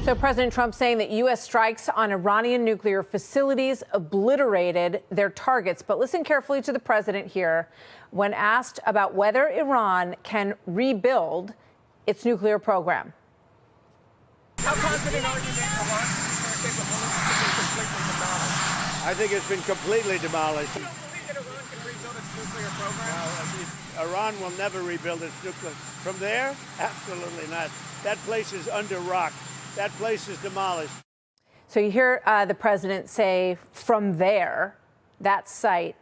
So President Trump saying that U.S. strikes on Iranian nuclear facilities obliterated their targets. But listen carefully to the president here when asked about whether Iran can rebuild its nuclear program. How confident are you that Iran's nuclear capabilities have been completely demolished? I think it's been completely demolished. You don't believe that Iran can rebuild its nuclear program? Iran will never rebuild its nuclear. From there? Absolutely not. That place is under rock. That place is demolished. So you hear the president say from there, that site,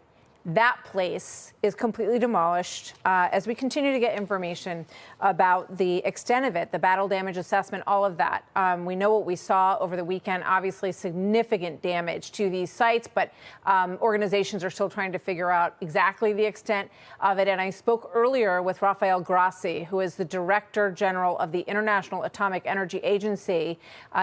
that place is completely demolished. As we continue to get information about the extent of it, the battle damage assessment, all of that. We know what we saw over the weekend, obviously significant damage to these sites, but organizations are still trying to figure out exactly the extent of it. And I spoke earlier with Rafael Grossi, who is the Director General of the International Atomic Energy Agency.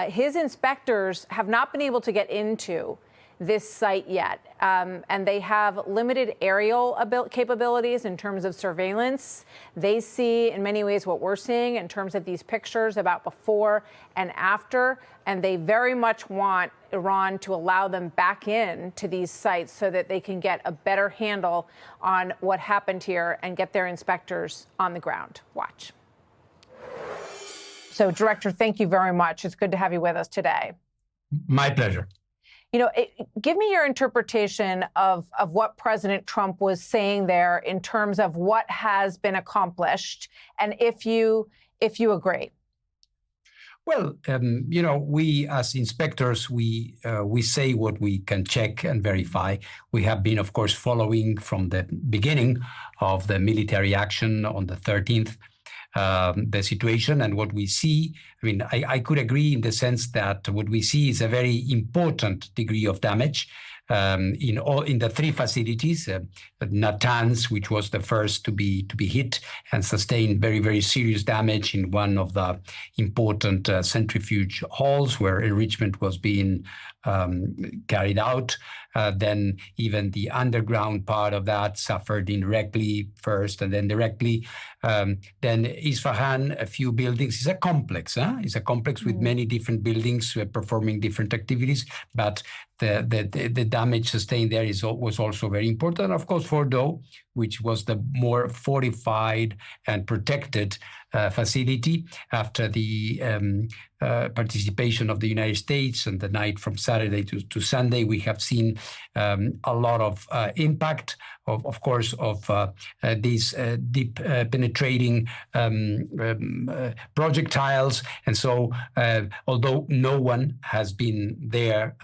His inspectors have not been able to get into this site yet. And they have limited aerial capabilities in terms of surveillance. They see in many ways what we're seeing in terms of these pictures about before and after. And they very much want Iran to allow them back in to these sites so that they can get a better handle on what happened here and get their inspectors on the ground. Watch. So, Director, thank you very much. It's good to have you with us today. My pleasure. You know, give me your interpretation of what President Trump was saying there in terms of what has been accomplished, and if you agree. Well, you know, we as inspectors, we say what we can check and verify. We have been, of course, following from the beginning of the military action on the 13th. The situation and what we see, I mean, I could agree in the sense that what we see is a very important degree of damage in the three facilities. Natanz, which was the first to be hit and sustained very, very serious damage in one of the important centrifuge halls where enrichment was being carried out. Then even the underground part of that suffered indirectly first and then directly. Then Isfahan, a few buildings. It's a complex. It's a complex with many different buildings performing different activities. But the damage sustained there was also very important. Of course, Fordo, which was the more fortified and protected facility after the participation of the United States and the night from Saturday to Sunday, we have seen a lot of impact of course, of these deep penetrating projectiles. And so although no one has been there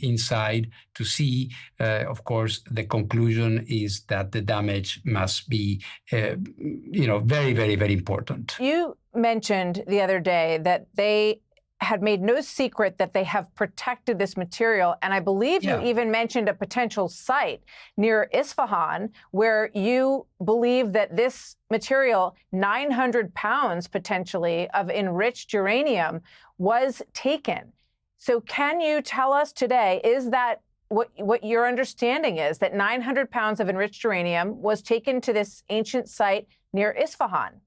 inside to see, of course, the conclusion is that the damage must be, very, very, very important. You mentioned the other day that they had made no secret that they have protected this material. And I believe you even mentioned a potential site near Isfahan where you believe that this material, 900 pounds potentially of enriched uranium, was taken. So can you tell us today, is that what your understanding is, that 900 pounds of enriched uranium was taken to this ancient site near Isfahan?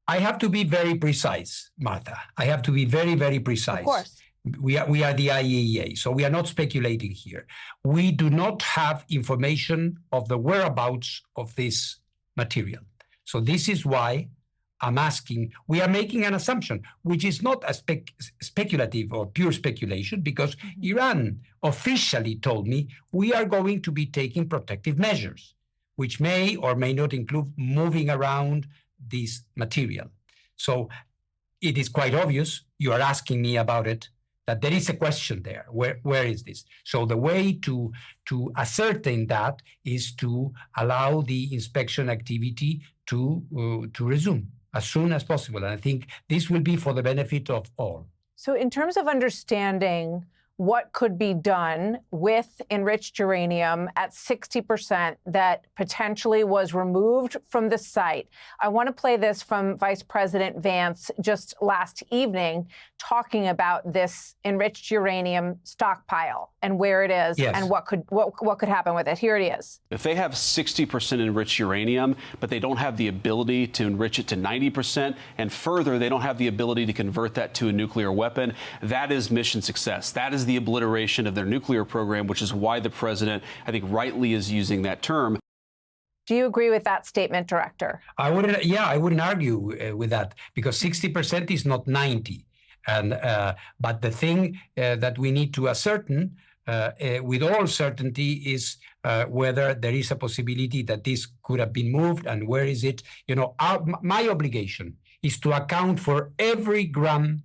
I have to be very precise, Martha. I have to be very, very precise. Of course. We are the IAEA, so we are not speculating here. We do not have information of the whereabouts of this material. So this is why I'm asking, we are making an assumption, which is not a speculative or pure speculation, because Iran officially told me we are going to be taking protective measures, which may or may not include moving around this material. So it is quite obvious, you are asking me about it, that there is a question there. Where is this? So the way to ascertain that is to allow the inspection activity to resume as soon as possible. And I think this will be for the benefit of all. So in terms of understanding what could be done with enriched uranium at 60% that potentially was removed from the site. I want to play this from Vice President Vance just last evening talking about this enriched uranium stockpile and where it is and what could happen with it. Here it is. If they have 60% enriched uranium, but they don't have the ability to enrich it to 90%, and further, they don't have the ability to convert that to a nuclear weapon, that is mission success. That is the obliteration of their nuclear program, which is why the president, I think, rightly is using that term. Do you agree with that statement, Director? I wouldn't argue with that, because 60% is not 90. But the thing that we need to ascertain with all certainty is whether there is a possibility that this could have been moved and where is it. My obligation is to account for every gram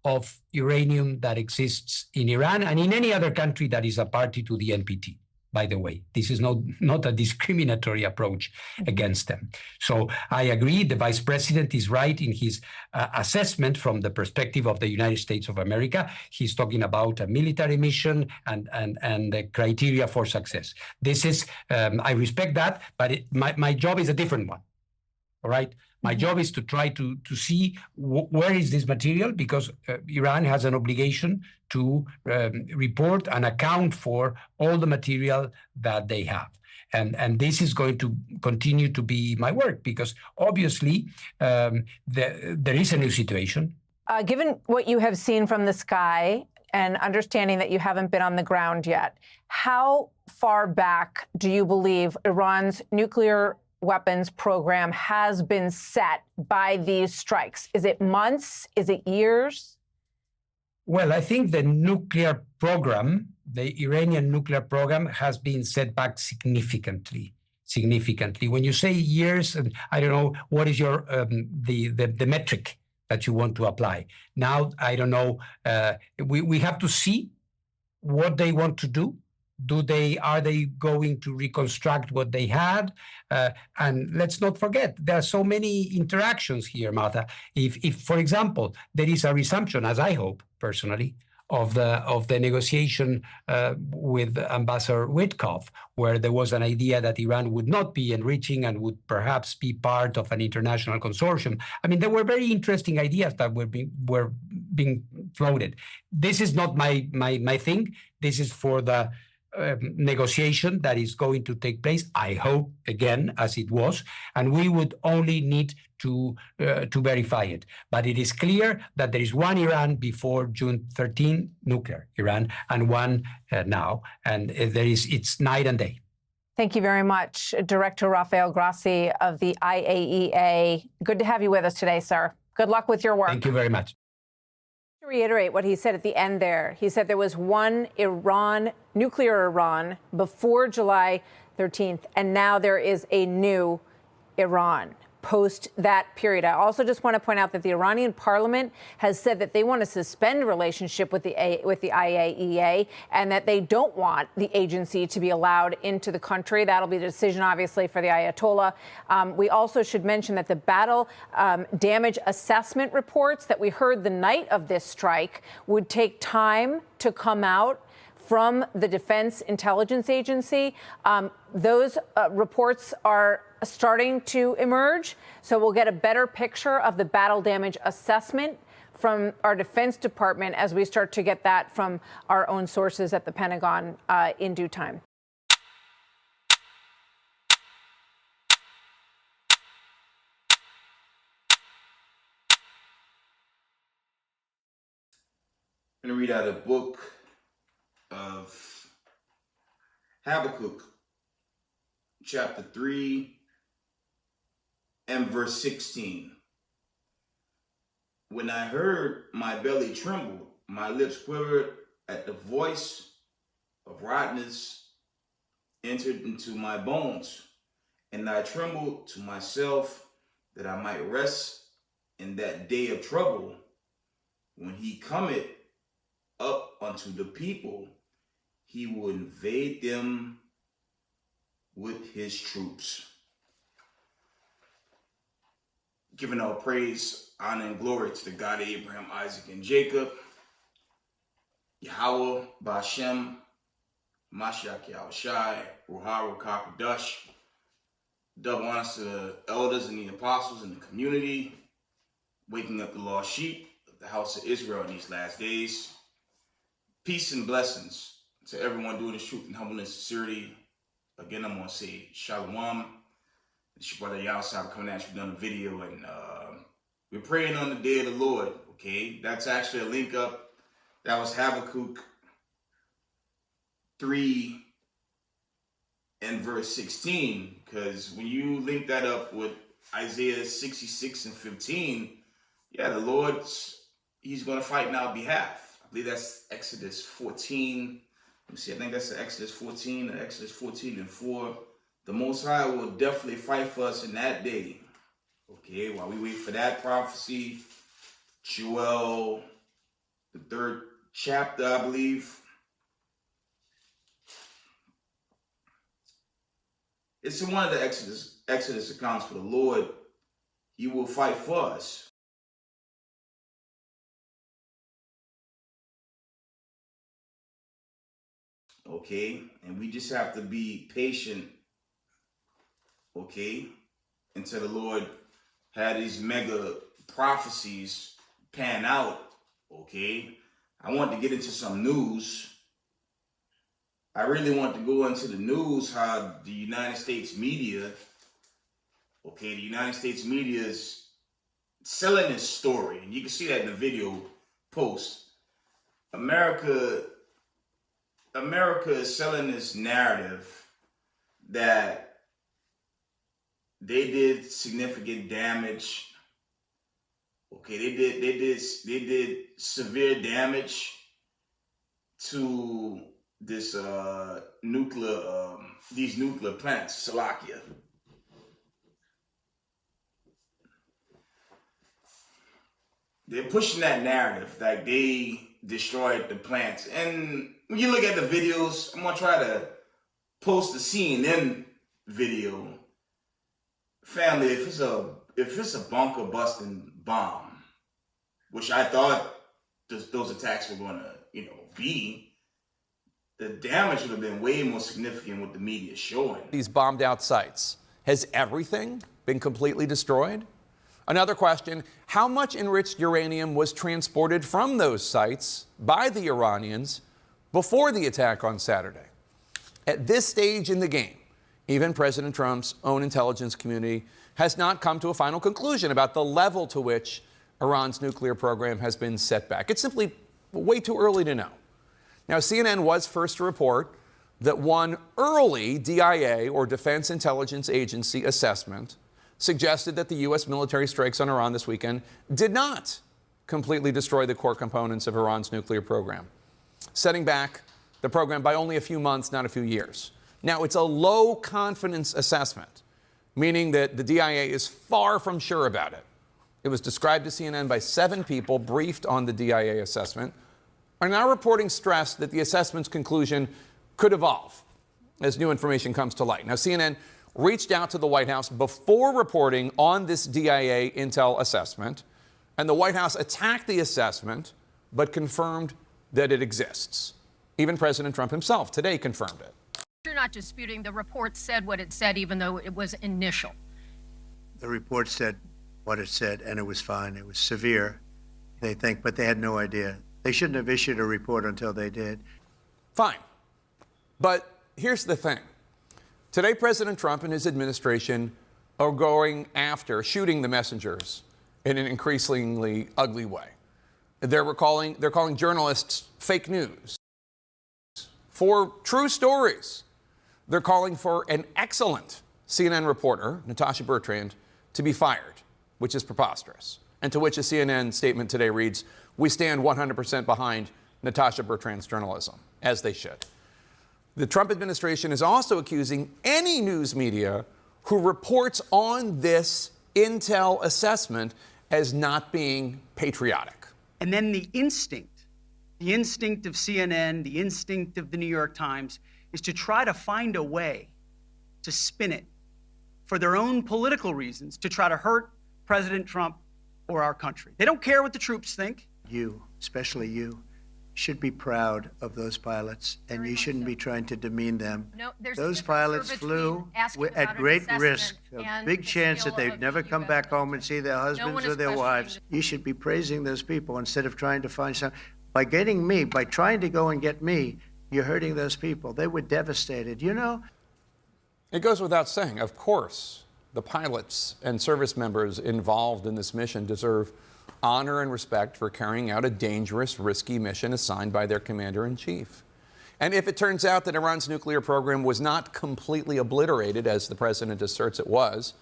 of uranium that exists in Iran and in any other country that is a party to the NPT. By the way, this is not a discriminatory approach against them. So I agree, the Vice President is right in his assessment from the perspective of the United States of America. He's talking about a military mission and the criteria for success. This is, I respect that, but my job is a different one, all right? My job is to try to see where is this material, because Iran has an obligation to report and account for all the material that they have. And this is going to continue to be my work, because obviously there is a new situation. Given what you have seen from the sky and understanding that you haven't been on the ground yet, how far back do you believe Iran's nuclear weapons program has been set by these strikes? Is it months? Is it years? Well, I think the nuclear program, the Iranian nuclear program, has been set back significantly. When you say years, and I don't know what is your the metric that you want to apply. Now, I don't know. We have to see what they want to do. Are they going to reconstruct what they had? And let's not forget, there are so many interactions here, Martha. If, for example, there is a resumption, as I hope personally, of the negotiation with Ambassador Witkoff, where there was an idea that Iran would not be enriching and would perhaps be part of an international consortium. I mean, there were very interesting ideas that were being floated. This is not my thing. This is for the negotiation that is going to take place, I hope, again, as it was, and we would only need to verify it. But it is clear that there is one Iran before June 13, nuclear Iran, and one now, and it's night and day. Thank you very much, Director Rafael Grossi of the IAEA. Good to have you with us today, sir. Good luck with your work. Thank you very much. To reiterate what he said at the end there, he said there was one Iran, nuclear Iran, before July 13th, and now there is a new Iran post that period. I also just want to point out that the Iranian parliament has said that they want to suspend relationship with the IAEA and that they don't want the agency to be allowed into the country. That'll be a decision, obviously, for the Ayatollah. We also should mention that the battle damage assessment reports that we heard the night of this strike would take time to come out from the Defense Intelligence Agency. Those reports are starting to emerge, so we'll get a better picture of the battle damage assessment from our Defense Department as we start to get that from our own sources at the Pentagon in due time. I'm going to read out a book of Habakkuk, chapter 3 and verse 16. When I heard, my belly trembled, my lips quivered at the voice of rottenness entered into my bones, and I trembled to myself that I might rest in that day of trouble, when he cometh up unto the people, he will invade them with his troops. Giving all praise, honor, and glory to the God of Abraham, Isaac, and Jacob. Yahweh, Ba'Shem, Mashiach Yahushai, Ruha Rukakudash. Double honors to the elders and the apostles in the community, waking up the lost sheep of the house of Israel in these last days. Peace and blessings to everyone doing this truth and humbleness and sincerity. Again, I'm going to say Shalom. It's your brother Yahusab coming at you with another video, and we're praying on the day of the Lord, okay? That's actually a link up. That was Habakkuk 3 and verse 16, because when you link that up with Isaiah 66 and 15, yeah, the Lord, he's going to fight on our behalf. I believe that's Exodus 14. Let me see, I think that's Exodus 14 or Exodus 14 and 4. The Most High will definitely fight for us in that day. Okay, while we wait for that prophecy, Joel, the 3rd chapter, I believe. It's in one of the Exodus accounts for the Lord. He will fight for us. Okay, and we just have to be patient, okay, until the Lord had these mega prophecies pan out, okay. I want to get into some news. I really want to go into the news, how the United States media, okay, the United States media is selling this story, and you can see that in the video post. America is selling this narrative that they did significant damage. Okay, they did severe damage to this these nuclear plants, Salakia. They're pushing that narrative like they destroyed the plants. And when you look at the videos, I'm gonna try to post the CNN video. Family, if it's a bunker busting bomb, which I thought those attacks were gonna, be, the damage would have been way more significant what the media is showing. These bombed out sites. Has everything been completely destroyed? Another question, how much enriched uranium was transported from those sites by the Iranians before the attack on Saturday? At this stage in the game, even President Trump's own intelligence community has not come to a final conclusion about the level to which Iran's nuclear program has been set back. It's simply way too early to know. Now, CNN was first to report that one early DIA, or Defense Intelligence Agency, assessment suggested that the U.S. military strikes on Iran this weekend did not completely destroy the core components of Iran's nuclear program, setting back the program by only a few months, not a few years. Now, it's a low confidence assessment, meaning that the DIA is far from sure about it. It was described to CNN by 7 people briefed on the DIA assessment, are now reporting stress that the assessment's conclusion could evolve as new information comes to light. Now, CNN reached out to the White House before reporting on this DIA intel assessment, and the White House attacked the assessment but confirmed that it exists. Even President Trump himself today confirmed it. You're not disputing the report said what it said, even though it was initial. The report said what it said, and it was fine. It was severe, they think, but they had no idea. They shouldn't have issued a report until they did. Fine. But here's the thing. Today, President Trump and his administration are going after shooting the messengers in an increasingly ugly way. They're calling journalists fake news for true stories. They're calling for an excellent CNN reporter, Natasha Bertrand, to be fired, which is preposterous. And to which a CNN statement today reads, "We stand 100% behind Natasha Bertrand's journalism," as they should. The Trump administration is also accusing any news media who reports on this intel assessment as not being patriotic. And then the instinct of CNN, the instinct of the New York Times, is to try to find a way to spin it for their own political reasons, to try to hurt President Trump or our country. They don't care what the troops think. You, especially you, should be proud of those pilots, and Very you much shouldn't so. be trying to demean them. No, there's a Those difference, sir, pilots between flew asking at about an great assessment risk, a and big the chance skill that they'd of never the come US back home and military. see their one husbands is or their questioning wives. You should be praising those people instead of trying to find some. By trying to go and get me, you're hurting those people. They were devastated, you know? It goes without saying, of course, the pilots and service members involved in this mission deserve honor and respect for carrying out a dangerous, risky mission assigned by their commander-in-chief. And if it turns out that Iran's nuclear program was not completely obliterated, as the president asserts it was,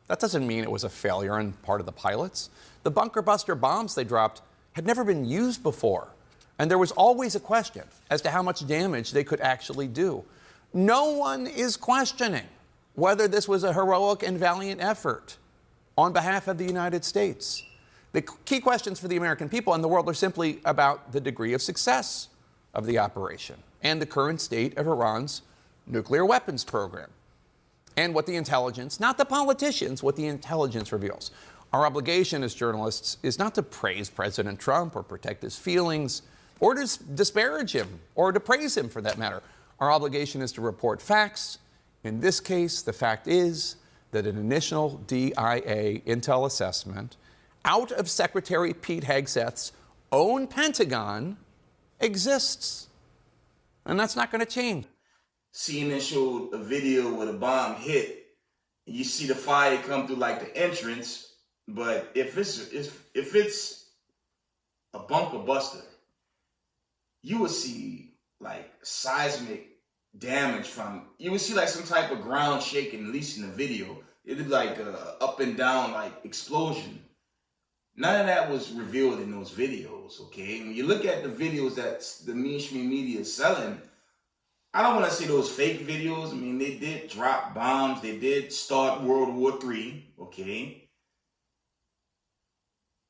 that doesn't mean it was a failure on part of the pilots. The bunker buster bombs they dropped had never been used before, and there was always a question as to how much damage they could actually do. No one is questioning whether this was a heroic and valiant effort on behalf of the United States. The key questions for the American people and the world are simply about the degree of success of the operation and the current state of Iran's nuclear weapons program, and what the intelligence, not the politicians, what the intelligence reveals. Our obligation as journalists is not to praise President Trump or protect his feelings or to disparage him or to praise him for that matter. Our obligation is to report facts. In this case, the fact is that an initial DIA intel assessment out of Secretary Pete Hegseth's own Pentagon exists. And that's not going to change. CNN showed a video where the bomb hit, and you see the fire come through like the entrance. But if it's a bunker buster, you would see like seismic damage you would see like some type of ground shaking, at least in the video. It'd be like a up and down like explosion. None of that was revealed in those videos, okay? When you look at the videos that the mainstream media is selling, I don't want to say those fake videos. I mean, they did drop bombs. They did start World War III, okay?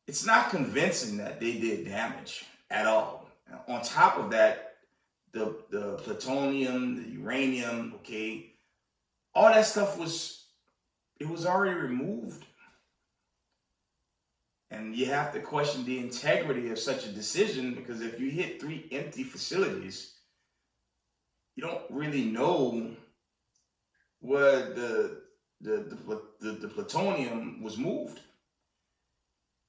It's not convincing that they did damage at all. On top of that, the plutonium, the uranium, okay? All that stuff was already removed. And you have to question the integrity of such a decision, because if you hit 3 empty facilities, you don't really know where the plutonium was moved.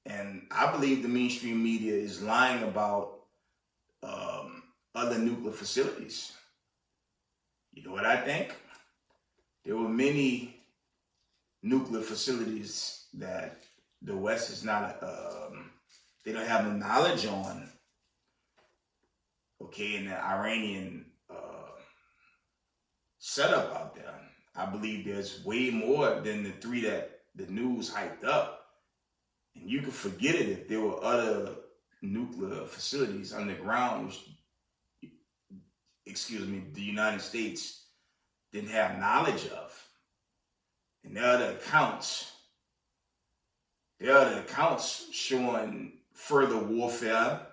And I believe the mainstream media is lying about other nuclear facilities. You know what I think? There were many nuclear facilities that the West is not, they don't have the knowledge on, okay, in the Iranian setup out there. I believe there's way more than the 3 that the news hyped up. And you could forget it if there were other nuclear facilities underground, which, the United States didn't have knowledge of. And there are the accounts showing further warfare.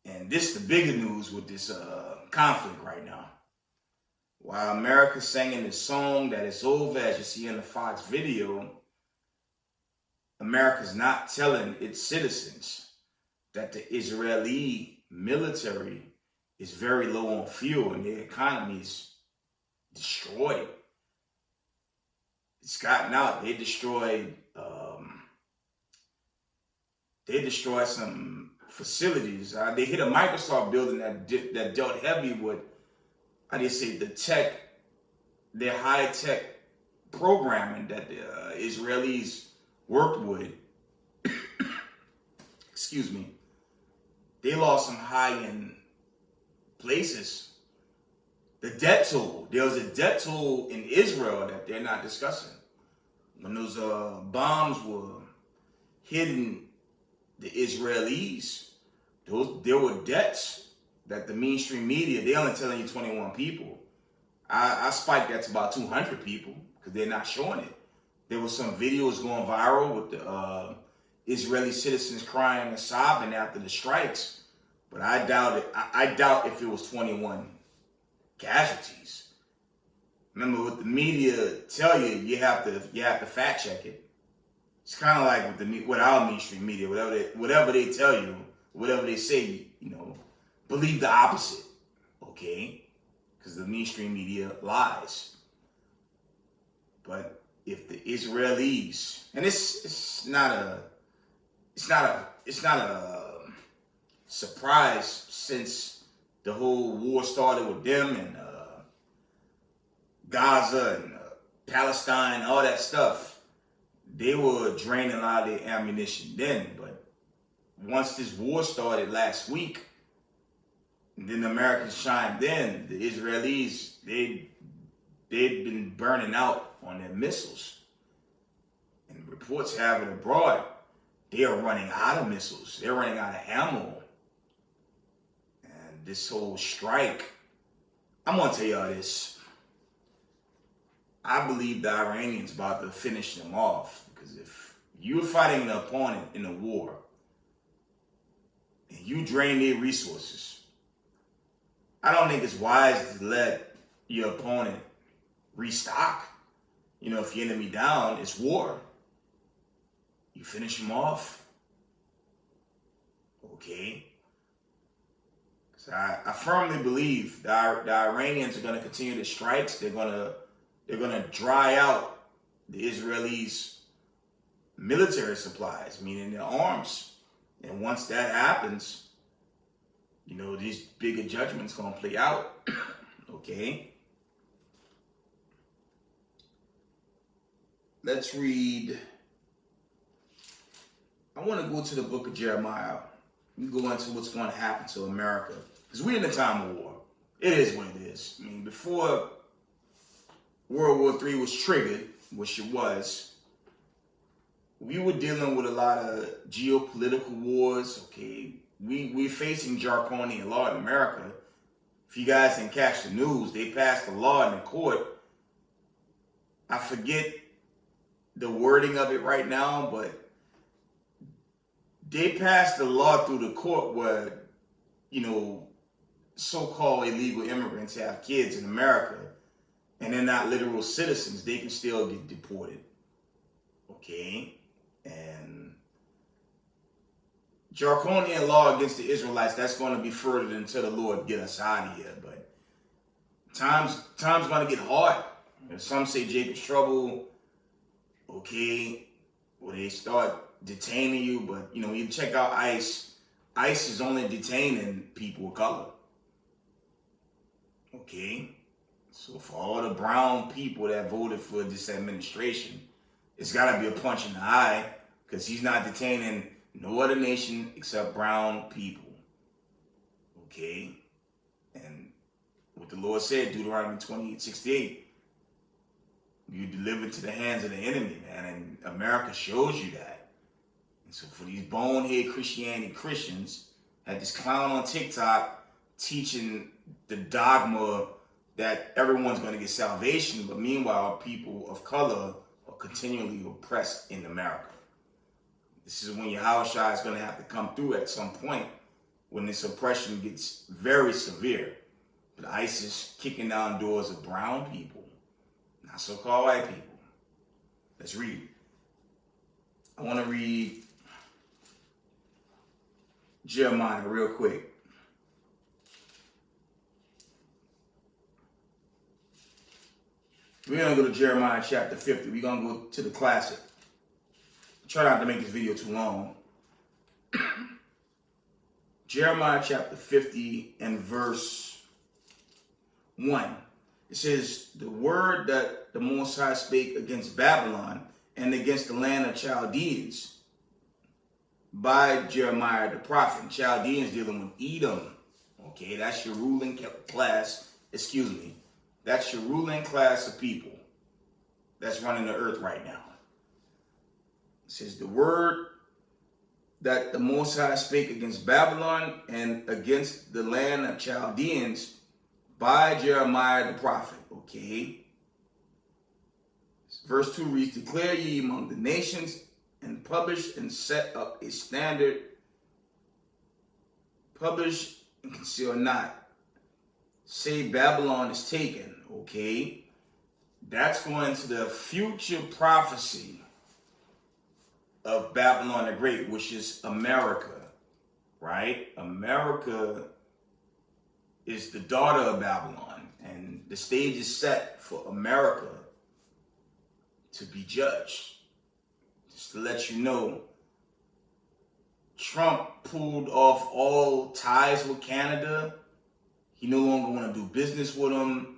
And this is the bigger news with this conflict right now. While America's singing this song that it's over, as you see in the Fox video, America's not telling its citizens that the Israeli military is very low on fuel and their economy is destroyed. It's gotten out. They destroyed some facilities. They hit a Microsoft building that dealt heavy with, their high-tech programming that the Israelis worked with. They lost some high-end places. The debt toll. There was a debt toll in Israel that they're not discussing. When those bombs were hitting the Israelis, there were debts that the mainstream media, they're only telling you 21 people. I spiked that to about 200 people because they're not showing it. There were some videos going viral with the Israeli citizens crying and sobbing after the strikes, but I doubt it. I doubt if it was 21 casualties. Remember, what the media tell you, you have to fact check it. It's kind of like with our mainstream media, whatever they tell you, whatever they say, believe the opposite, okay? Because the mainstream media lies. But if the Israelis, and it's not a surprise since the whole war started with them and Gaza and Palestine, all that stuff. They were draining a lot of their ammunition then, but once this war started last week, and then the Americans chimed in, the Israelis, they'd been burning out on their missiles. And reports have it abroad, they are running out of missiles. They're running out of ammo. And this whole strike, I'm going to tell y'all this. I believe the Iranians about to finish them off. Because if you're fighting an opponent in a war, and you drain their resources, I don't think it's wise to let your opponent restock. You know, if your enemy down, it's war. You finish them off. Okay. So I firmly believe the Iranians are going to continue the strikes. They're going to dry out the Israelis' military supplies, meaning their arms. And once that happens, you know, these bigger judgments going to play out. Okay. Let's read. I want to go to the book of Jeremiah. We go into what's going to happen to America. Because we're in a time of war. It is what it is. I mean, before World War III was triggered, which it was, we were dealing with a lot of geopolitical wars, okay? We're facing draconian law in America. If you guys didn't catch the news, they passed a law in the court. I forget the wording of it right now, but they passed a law through the court where, you know, so-called illegal immigrants have kids in America and they're not literal citizens, they can still get deported. Okay? And draconian law against the Israelites, that's going to be furthered until the Lord get us out of here. But time's going to get hard. Some say Jacob's trouble, okay, where they start detaining you. But, you know, when you check out ICE is only detaining people of color. Okay? So for all the brown people that voted for this administration, it's got to be a punch in the eye, because he's not detaining no other nation except brown people. Okay? And what the Lord said, Deuteronomy 28:68, you delivered to the hands of the enemy, man. And America shows you that. And so for these bonehead Christians, had this clown on TikTok teaching the dogma that everyone's going to get salvation, but meanwhile, people of color are continually oppressed in America. This is when Yahushua is going to have to come through at some point when this oppression gets very severe. But ICE is kicking down doors of brown people, not so-called white people. Let's read. I want to read Jeremiah real quick. We're going to go to Jeremiah chapter 50. We're going to go to the classic. Try not to make this video too long. Jeremiah chapter 50 and verse 1. It says, the word that the Most High spake against Babylon and against the land of Chaldeans by Jeremiah the prophet. Chaldeans dealing with Edom. Okay, that's your ruling class. Excuse me. That's your ruling class of people that's running the earth right now. It says, the word that the Most High spake against Babylon and against the land of Chaldeans by Jeremiah the prophet. Okay. Verse 2 reads, declare ye among the nations and publish and set up a standard. Publish and conceal not. Say Babylon is taken. Okay. That's going to the future prophecy of Babylon the Great, which is America, right? America is the daughter of Babylon, and the stage is set for America to be judged. Just to let you know, Trump pulled off all ties with Canada. He no longer want to do business with them.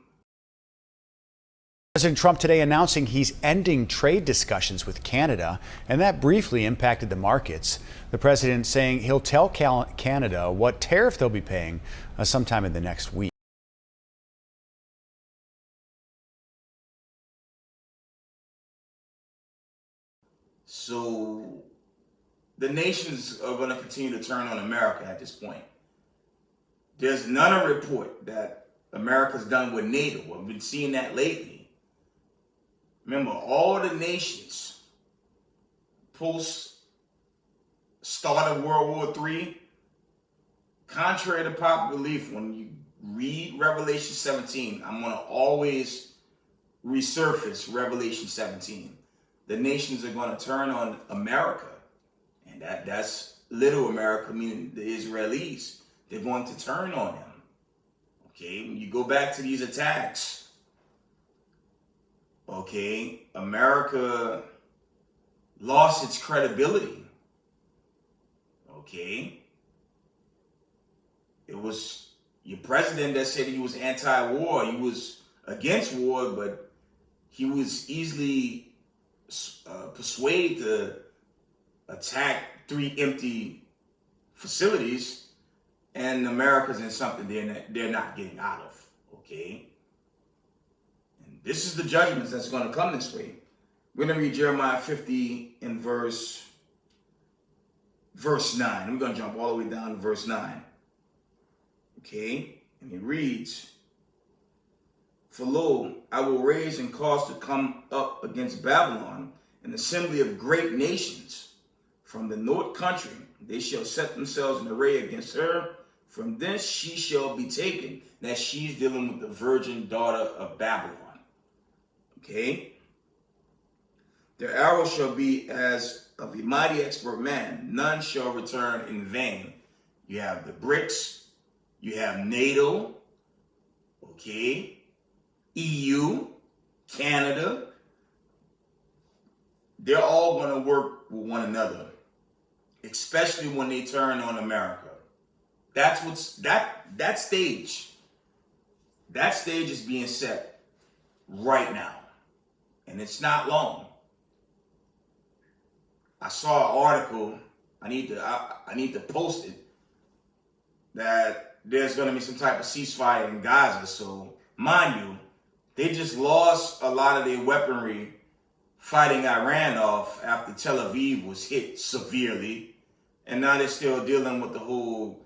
President Trump today announcing he's ending trade discussions with Canada, and that briefly impacted the markets. The president saying he'll tell Canada what tariff they'll be paying sometime in the next week. So the nations are going to continue to turn on America at this point. There's another report that America's done with NATO. I've been seeing that lately. Remember, all the nations post start of World War III, contrary to popular belief, when you read Revelation 17, I'm going to always resurface Revelation 17. The nations are going to turn on America, and that's little America, meaning the Israelis. They're going to turn on them. Okay, when you go back to these attacks, okay, America lost its credibility. Okay, it was your president that said he was anti-war. He was against war, but he was easily persuaded to attack 3 empty facilities, and America's in something they're not getting out of. Okay. This is the judgments that's going to come this way. We're going to read Jeremiah 50 in verse 9. We're going to jump all the way down to verse 9. Okay? And it reads, "For lo, I will raise and cause to come up against Babylon an assembly of great nations from the north country. They shall set themselves in array against her. From thence she shall be taken." That she's dealing with the virgin daughter of Babylon. Okay? "Their arrow shall be as of a mighty expert man. None shall return in vain." You have the BRICS. You have NATO. Okay? EU. Canada. They're all going to work with one another, especially when they turn on America. That's what's that stage. That stage is being set right now. And it's not long. I saw an article, I need to post it, that there's going to be some type of ceasefire in Gaza. So, mind you, they just lost a lot of their weaponry fighting Iran off after Tel Aviv was hit severely. And now they're still dealing with the whole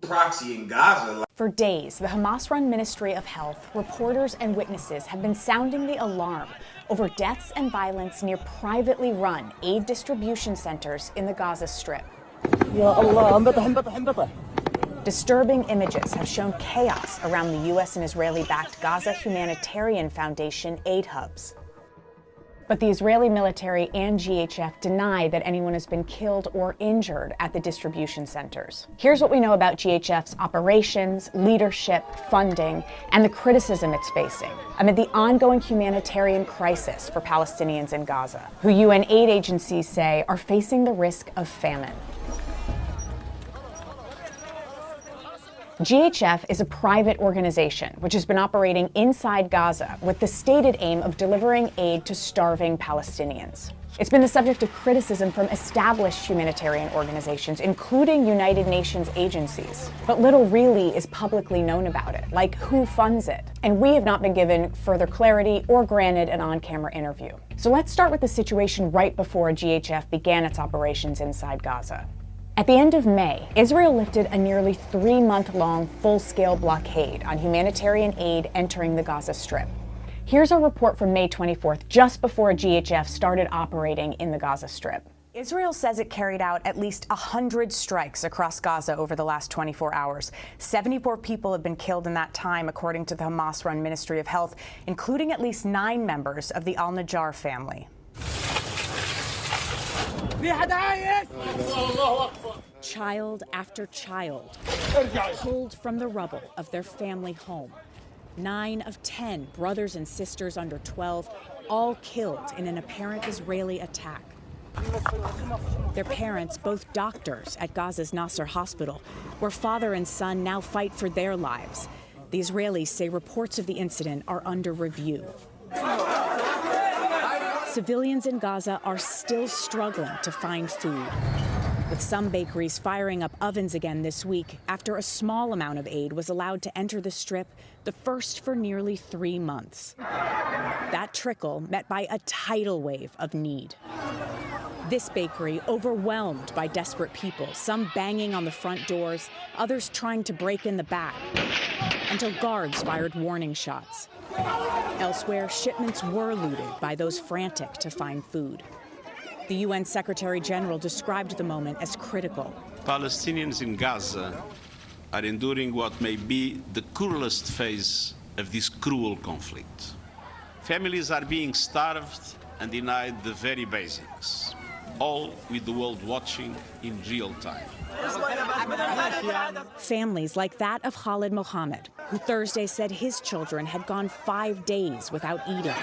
Proxy in Gaza. For days, the Hamas-run Ministry of Health, reporters and witnesses have been sounding the alarm over deaths and violence near privately run aid distribution centers in the Gaza Strip. Disturbing images have shown chaos around the U.S. and Israeli-backed Gaza Humanitarian Foundation aid hubs. But the Israeli military and GHF deny that anyone has been killed or injured at the distribution centers. Here's what we know about GHF's operations, leadership, funding, and the criticism it's facing amid the ongoing humanitarian crisis for Palestinians in Gaza, who UN aid agencies say are facing the risk of famine. GHF is a private organization which has been operating inside Gaza with the stated aim of delivering aid to starving Palestinians. It's been the subject of criticism from established humanitarian organizations, including United Nations agencies. But little really is publicly known about it, like who funds it. And we have not been given further clarity or granted an on-camera interview. So let's start with the situation right before GHF began its operations inside Gaza. At the end of May, Israel lifted a nearly 3-month-long full-scale blockade on humanitarian aid entering the Gaza Strip. Here's a report from May 24th, just before GHF started operating in the Gaza Strip. Israel says it carried out at least 100 strikes across Gaza over the last 24 hours. 74 people have been killed in that time, according to the Hamas-run Ministry of Health, including at least 9 members of the al-Najjar family. Child after child pulled from the rubble of their family home. 9 of 10 brothers and sisters under 12, all killed in an apparent Israeli attack. Their parents, both doctors at Gaza's Nasser hospital, where father and son now fight for their lives. The Israelis say reports of the incident are under review. Civilians in Gaza are still struggling to find food, with some bakeries firing up ovens again this week after a small amount of aid was allowed to enter the Strip, the first for nearly 3 months. That trickle met by a tidal wave of need. This bakery overwhelmed by desperate people, some banging on the front doors, others trying to break in the back, until guards fired warning shots. Elsewhere, shipments were looted by those frantic to find food. The UN Secretary General described the moment as critical. Palestinians in Gaza are enduring what may be the cruelest phase of this cruel conflict. Families are being starved and denied the very basics, all with the world watching in real time. Families like that of Khalid Mohammed, who Thursday said his children had gone 5 days without eating.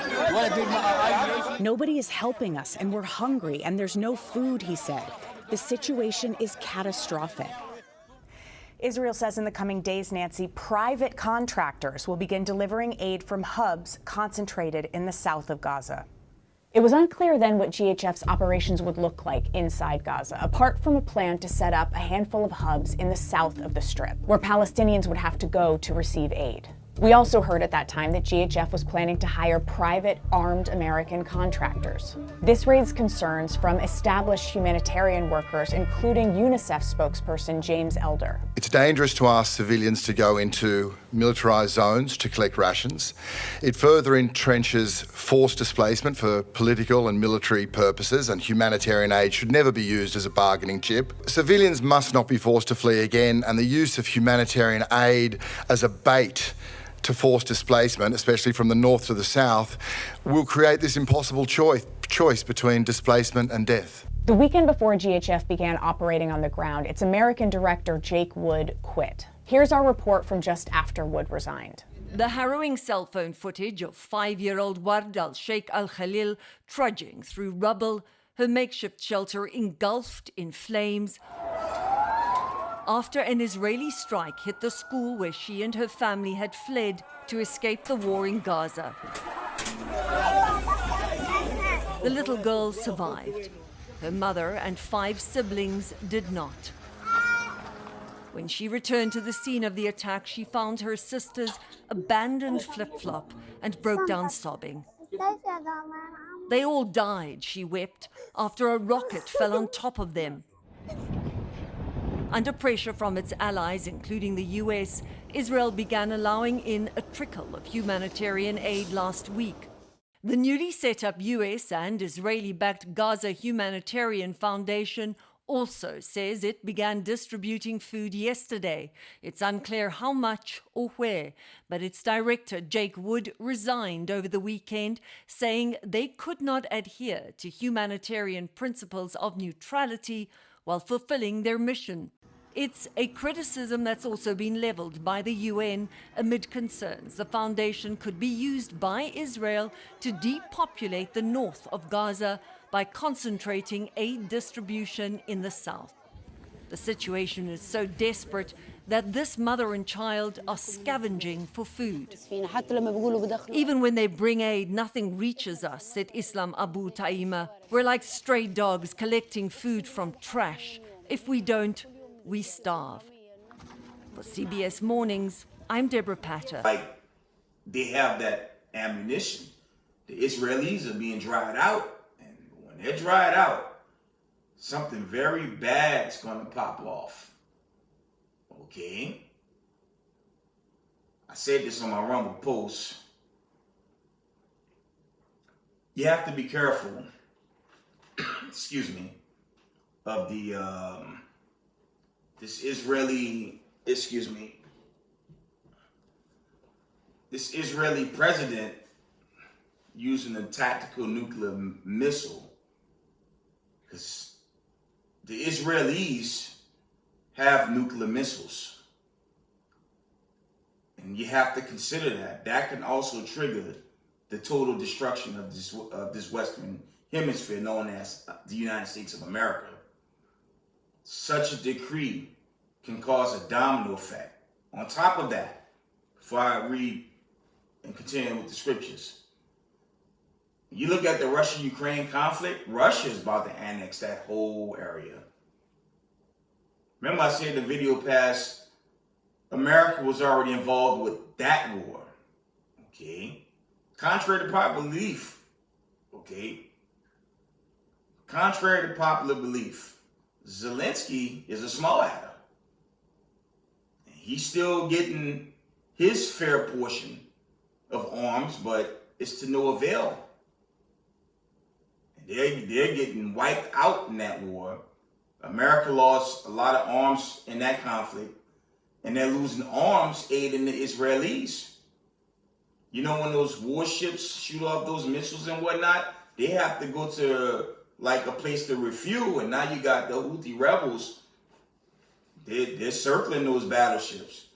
Nobody is helping us, and we're hungry, and there's no food, he said. The situation is catastrophic. Israel says in the coming days, Nancy, private contractors will begin delivering aid from hubs concentrated in the south of Gaza. It was unclear then what GHF's operations would look like inside Gaza, apart from a plan to set up a handful of hubs in the south of the Strip, where Palestinians would have to go to receive aid. We also heard at that time that GHF was planning to hire private armed American contractors. This raised concerns from established humanitarian workers, including UNICEF spokesperson James Elder. It's dangerous to ask civilians to go into militarized zones to collect rations. It further entrenches forced displacement for political and military purposes, and humanitarian aid should never be used as a bargaining chip. Civilians must not be forced to flee again, and the use of humanitarian aid as a bait to forced displacement, especially from the north to the south, will create this impossible choice between displacement and death. The weekend before GHF began operating on the ground, its American director, Jake Wood, quit. Here's our report from just after Wood resigned. The harrowing cell phone footage of 5-year-old Ward al-Sheikh al-Khalil trudging through rubble, her makeshift shelter engulfed in flames, after an Israeli strike hit the school where she and her family had fled to escape the war in Gaza. The little girl survived. Her mother and 5 siblings did not. When she returned to the scene of the attack, she found her sister's abandoned flip-flop and broke down sobbing. They all died, she wept, after a rocket fell on top of them. Under pressure from its allies, including the US, Israel began allowing in a trickle of humanitarian aid last week. The newly set up US and Israeli-backed Gaza Humanitarian Foundation also says it began distributing food yesterday. It's unclear how much or where, but its director, Jake Wood, resigned over the weekend, saying they could not adhere to humanitarian principles of neutrality while fulfilling their mission. It's a criticism that's also been leveled by the UN amid concerns the foundation could be used by Israel to depopulate the north of Gaza by concentrating aid distribution in the south. The situation is so desperate that this mother and child are scavenging for food. Even when they bring aid, nothing reaches us, said Islam Abu Taima. We're like stray dogs collecting food from trash. If we don't, we starve. For CBS Mornings, I'm Deborah Patter. Like, they have that ammunition. The Israelis are being dried out, and when they're dried out, something very bad's gonna pop off. Okay? I said this on my Rumble post. You have to be careful, excuse me, of the this Israeli president using a tactical nuclear missile, because the Israelis have nuclear missiles. And you have to consider that. That can also trigger the total destruction of this Western hemisphere known as the United States of America. Such a decree can cause a domino effect. On top of that, before I read and continue with the scriptures, you look at the Russia-Ukraine conflict, Russia is about to annex that whole area. Remember I said in the video past, America was already involved with that war, okay? Contrary to popular belief, okay? Contrary to popular belief, Zelensky is a small adder. He's still getting his fair portion of arms, but it's to no avail. They're getting wiped out in that war. America lost a lot of arms in that conflict, and they're losing arms aiding the Israelis. You know, when those warships shoot off those missiles and whatnot, they have to go to like a place to refuel, and now you got the Houthi rebels. They're circling those battleships.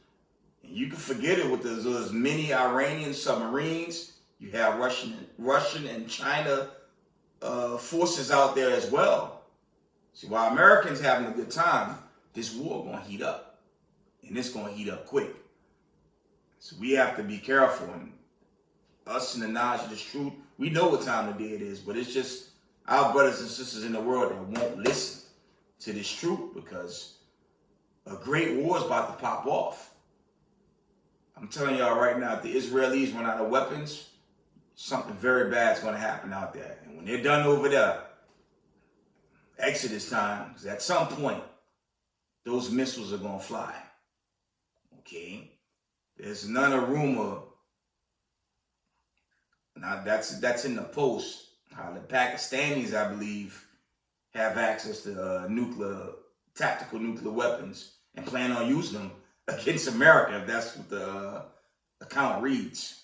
And you can forget it with those many Iranian submarines. You have Russian and China forces out there as well. See, while Americans having a good time, this war gonna heat up, and it's gonna heat up quick. So we have to be careful. And us in the knowledge of this truth, we know what time of day it is, but it's just our brothers and sisters in the world that won't listen to this truth, because a great war is about to pop off. I'm telling y'all right now, if the Israelis run out of weapons, something very bad is going to happen out there. And when they're done over there, Exodus time, because at some point, those missiles are going to fly. Okay? There's none of rumor. Now, that's in the post. How the Pakistanis, I believe, have access to tactical nuclear weapons and plan on using them against America, if that's what the account reads.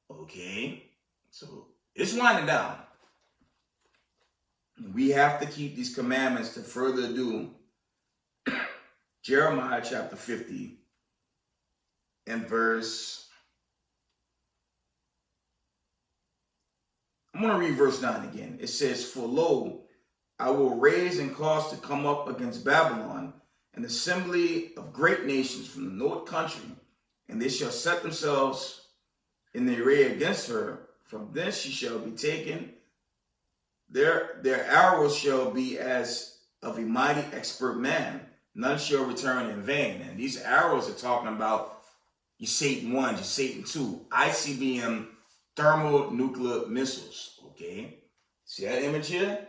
Okay, so it's winding down. We have to keep these commandments to further ado. Jeremiah chapter 50 and verse, I'm going to read verse 9 again. It says, "For lo, I will raise and cause to come up against Babylon an assembly of great nations from the north country, and they shall set themselves in the array against her. From thence she shall be taken. Their arrows shall be as of a mighty expert man. None shall return in vain." And these arrows are talking about your Satan 1, your Satan 2, ICBM thermonuclear missiles. Okay? See that image here?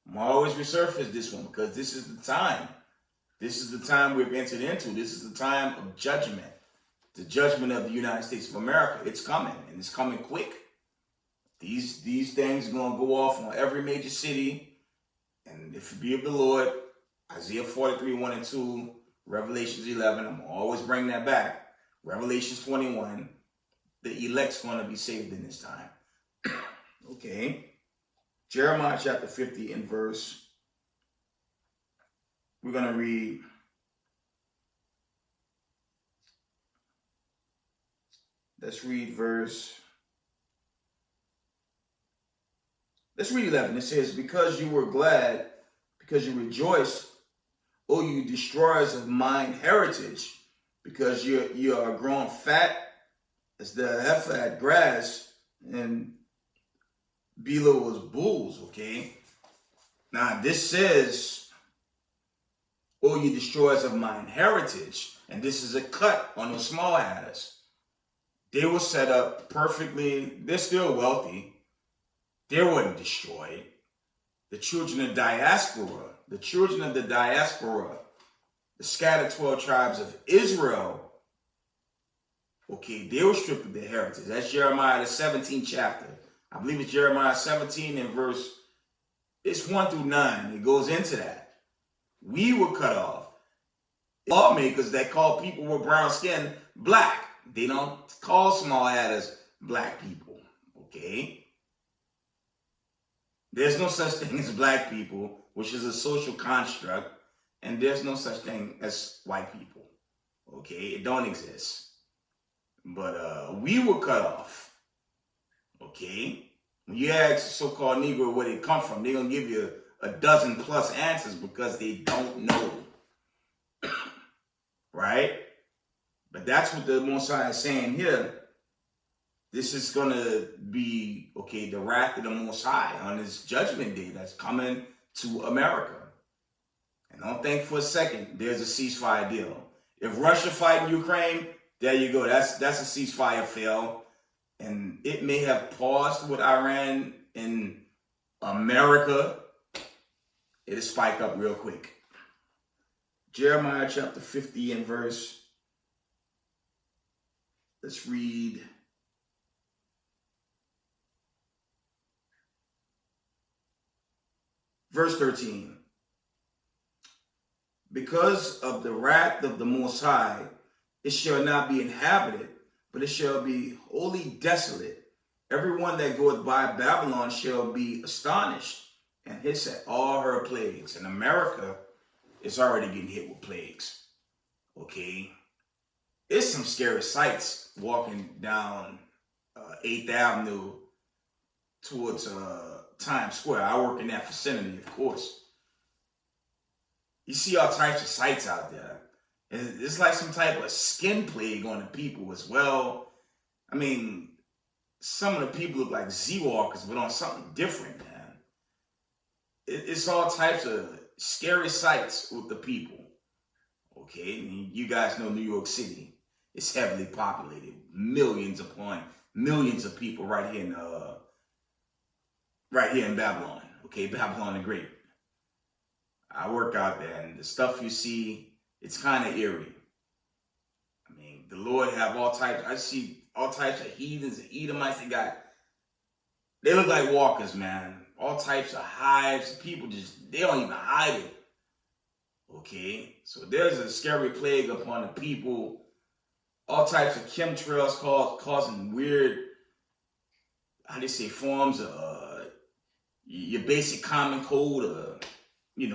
I'm always resurface this one because this is the time. This is the time we've entered into. This is the time of judgment. The judgment of the United States of America. It's coming, and it's coming quick. These things are going to go off on every major city. And if it be of the Lord, Isaiah 43, 1 and 2, Revelations 11, I'm going to always bring that back. Revelations 21, the elect's going to be saved in this time. Okay. Jeremiah chapter 50 and verse, we're going to read, let's read 11. It says, "Because you were glad, because you rejoiced, O you destroyers of mine heritage, because you are grown fat as the heifer at grass, and below was bulls." Okay. Now this says, "O you destroyers of mine heritage," and this is a cut on the small adders. They were set up perfectly. They're still wealthy. They weren't destroyed. The children of diaspora, the scattered 12 tribes of Israel, okay, they were stripped of their heritage. That's Jeremiah, the 17th chapter. I believe it's Jeremiah 17 and verse It's 1 through 9. It goes into that. We were cut off. Lawmakers that call people with brown skin black. They don't call small adders black people. Okay? There's no such thing as black people, which is a social construct, and there's no such thing as white people. Okay? It don't exist. But we were cut off. Okay? When you ask a so-called Negro where they come from, they're going to give you a dozen plus answers because they don't know. Right? But that's what the Most High is saying here. This is going to be, okay, the wrath of the Most High on this judgment day that's coming to America. And don't think for a second there's a ceasefire deal. If Russia fighting Ukraine, there you go. That's a ceasefire fail. And it may have paused with Iran in America. It'll spike up real quick. Jeremiah chapter 50 and verse. Let's read. Verse 13. Because of the wrath of the Most High, it shall not be inhabited, but it shall be wholly desolate. Everyone that goeth by Babylon shall be astonished and hiss at all her plagues. And America is already getting hit with plagues. Okay? It's some scary sights walking down 8th Avenue towards Times Square. I work in that vicinity, of course. You see all types of sights out there. It's like some type of skin plague on the people as well. I mean, some of the people look like Z-Walkers, but on something different, man. It's all types of scary sights with the people. Okay, I mean, you guys know New York City. It's heavily populated. Millions upon millions of people right here in Babylon. Okay, Babylon the Great. I work out there, and the stuff you see, it's kind of eerie. I mean, the Lord have all types. I see all types of heathens and Edomites. They look like walkers, man. All types of hives. People they don't even hide it. Okay, so there's a scary plague upon the people. All types of chemtrails causing weird, how they say, forms of your basic common cold,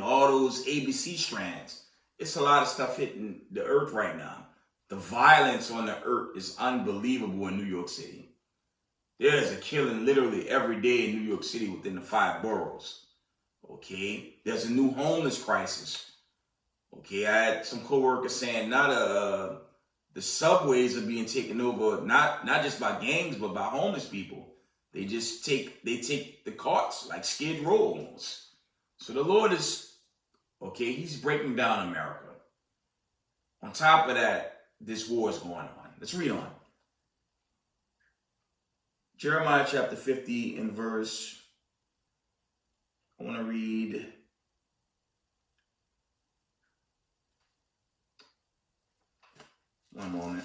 all those ABC strands. It's a lot of stuff hitting the earth right now. The violence on the earth is unbelievable in New York City. There's a killing literally every day in New York City within the 5 boroughs. Okay, there's a new homeless crisis. Okay, I had some coworkers saying now the subways are being taken over not just by gangs but by homeless people. They take the carts like Skid Row almost. So the Lord is okay. He's breaking down America. On top of that, this war is going on. Let's read on. Jeremiah chapter 50 and verse. I want to read. One moment.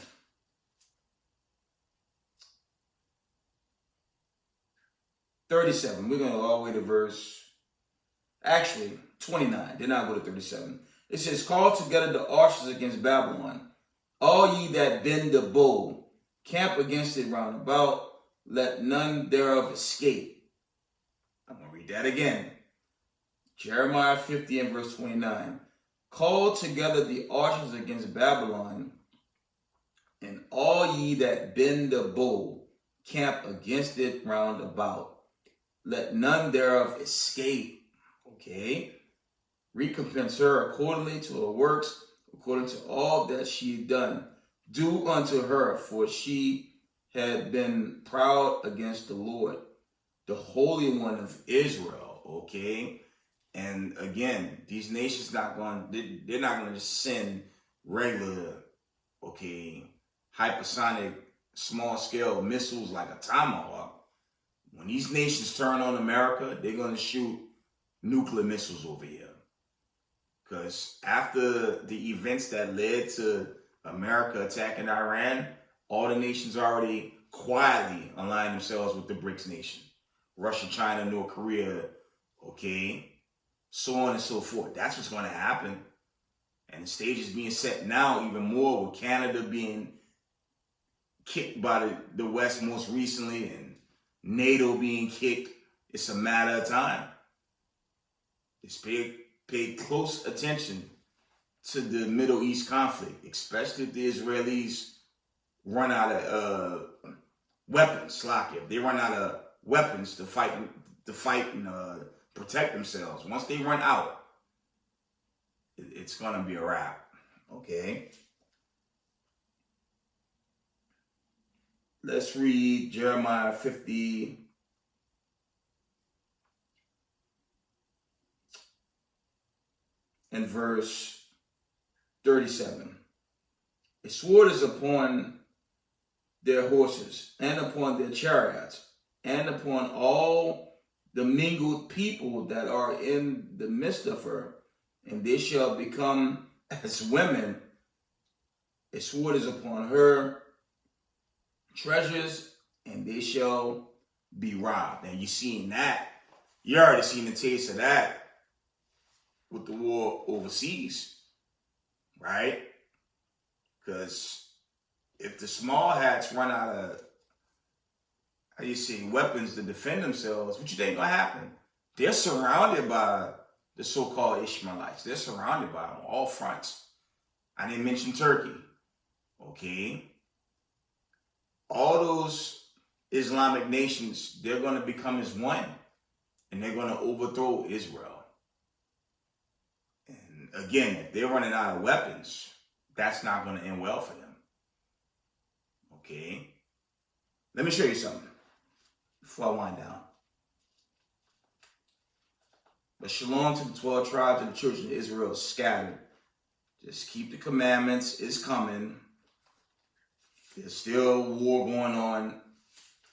$37. We're going to go all the way to verse. Actually, 29. Then I'll go to 37. It says, call together the archers against Babylon. All ye that bend the bow, camp against it round about. Let none thereof escape. I'm going to read that again. Jeremiah 50 and verse 29. Call together the archers against Babylon, and all ye that bend the bow, camp against it round about. Let none thereof escape. Okay? Recompense her accordingly to her works, according to all that she had done. Do unto her, for she had been proud against the Lord, the Holy One of Israel. Okay? And again, these nations they're not going to just send regular, hypersonic, small-scale missiles like a Tomahawk. When these nations turn on America, they're going to shoot nuclear missiles over here. Because after the events that led to America attacking Iran, all the nations already quietly aligned themselves with the BRICS nation. Russia, China, North Korea, okay? So on and so forth. That's what's going to happen. And the stage is being set now even more with Canada being kicked by the West most recently and NATO being kicked. It's a matter of time. Just pay close attention to the Middle East conflict, especially if the Israelis run out of weapons. If they run out of weapons to fight and protect themselves. Once they run out, it's gonna be a wrap. Okay. Let's read Jeremiah 50. And verse 37. A sword is upon their horses, and upon their chariots, and upon all the mingled people that are in the midst of her, and they shall become as women. A sword is upon her treasures, and they shall be robbed. And you're seeing that. You already seen the taste of that with the war overseas, right? Because if the small hats run out of, weapons to defend themselves, what you think gonna happen? They're surrounded by the so-called Ishmaelites. They're surrounded by them on all fronts. I didn't mention Turkey, okay? All those Islamic nations, they're gonna become as one, and they're gonna overthrow Israel. And again, if they're running out of weapons, that's not gonna end well for them. Okay, let me show you something before I wind down. But shalom to the 12 tribes of the children of Israel scattered. Just keep the commandments. It's coming. There's still war going on,